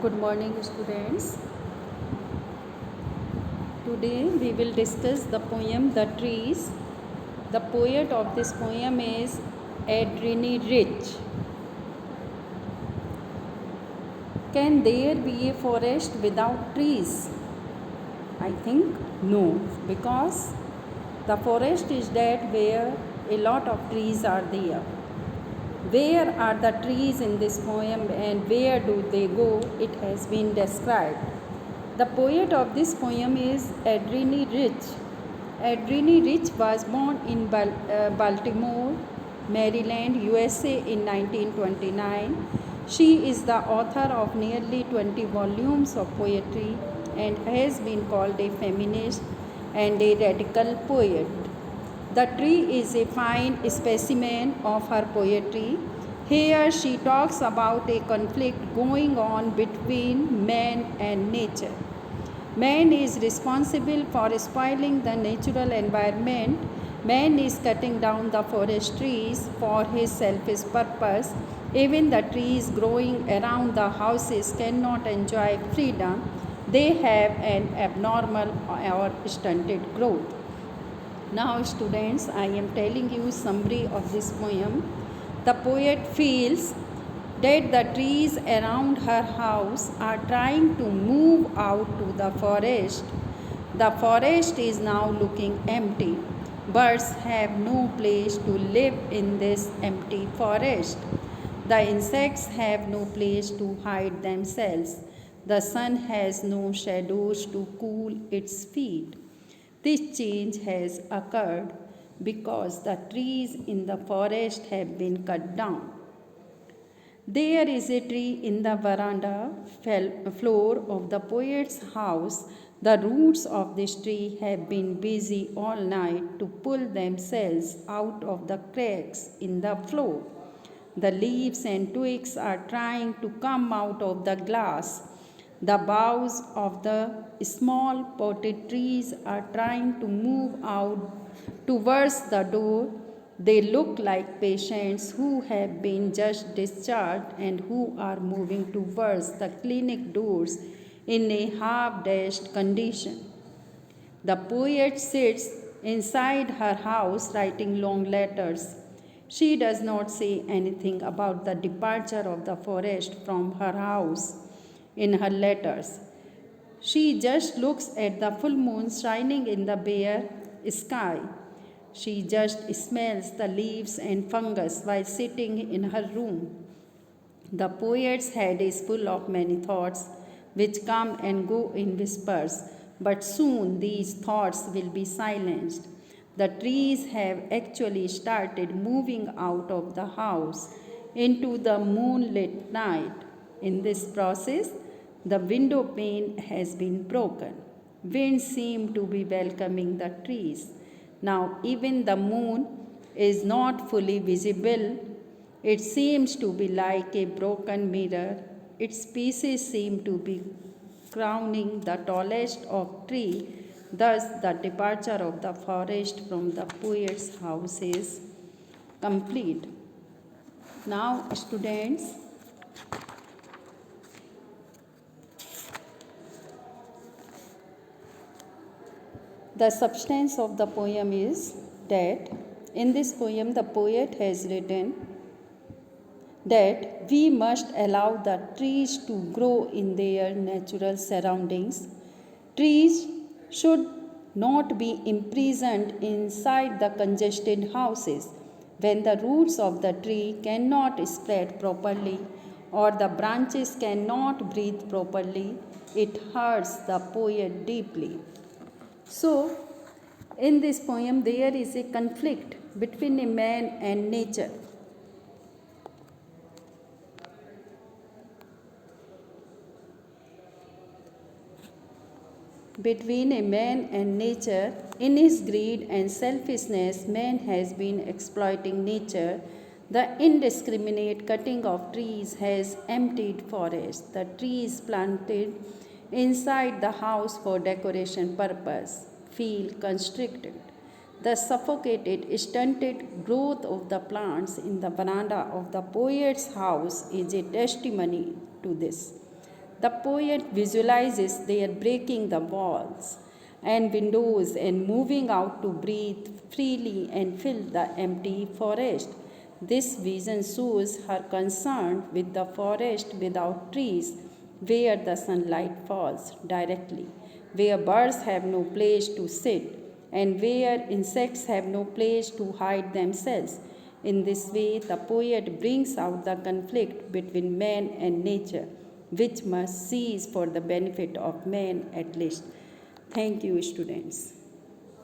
Good morning, students. Today we will discuss the poem The Trees. The poet of this poem is Adrienne Rich. Can there be a forest without trees? I think no, because the forest is that where a lot of trees are there. Where are the trees in this poem and where do they go? It has been described. The poet of this poem is Adrienne Rich. Adrienne Rich was born in Baltimore, Maryland, USA in 1929. She is the author of nearly 20 volumes of poetry and has been called a feminist and a radical poet. The tree is a fine specimen of her poetry. Here she talks about a conflict going on between man and nature. Man is responsible for spoiling the natural environment. Man is cutting down the forest trees for his selfish purpose. Even the trees growing around the houses cannot enjoy freedom. They have an abnormal or stunted growth. Now, students, I am telling you summary of this poem. The poet feels that the trees around her house are trying to move out to the forest. The forest is now looking empty. Birds have no place to live in this empty forest. The insects have no place to hide themselves. The sun has no shadows to cool its feet. This change has occurred because the trees in the forest have been cut down. There is a tree in the veranda floor of the poet's house. The roots of this tree have been busy all night to pull themselves out of the cracks in the floor. The leaves and twigs are trying to come out of the glass. The boughs of the small potted trees are trying to move out towards the door. They look like patients who have been just discharged and who are moving towards the clinic doors in a half dashed condition. The poet sits inside her house writing long letters. She does not say anything about the departure of the forest from her house in her letters. She just looks at the full moon shining in the bare sky. She just smells the leaves and fungus while sitting in her room. The poet's head is full of many thoughts which come and go in whispers, but soon these thoughts will be silenced. The trees have actually started moving out of the house into the moonlit night. In this process, the window pane has been broken. Winds seem to be welcoming the trees. Now, even the moon is not fully visible. It seems to be like a broken mirror. Its pieces seem to be crowning the tallest of tree. Thus, the departure of the forest from the poet's house is complete. Now, students, the substance of the poem is that in this poem the poet has written that we must allow the trees to grow in their natural surroundings. Trees should not be imprisoned inside the congested houses. When the roots of the tree cannot spread properly or the branches cannot breathe properly, it hurts the poet deeply. So, in this poem, there is a conflict between a man and nature. Between a man and nature, in his greed and selfishness, man has been exploiting nature. The indiscriminate cutting of trees has emptied forests. The trees planted inside the house for decoration purpose feel constricted. The suffocated, stunted growth of the plants in the veranda of the poet's house is a testimony to this. The poet visualizes their breaking the walls and windows and moving out to breathe freely and fill the empty forest. This vision shows her concern with the forest without trees, where the sunlight falls directly, where birds have no place to sit, and where insects have no place to hide themselves. In this way, the poet brings out the conflict between man and nature, which must cease for the benefit of man at least. Thank you, students.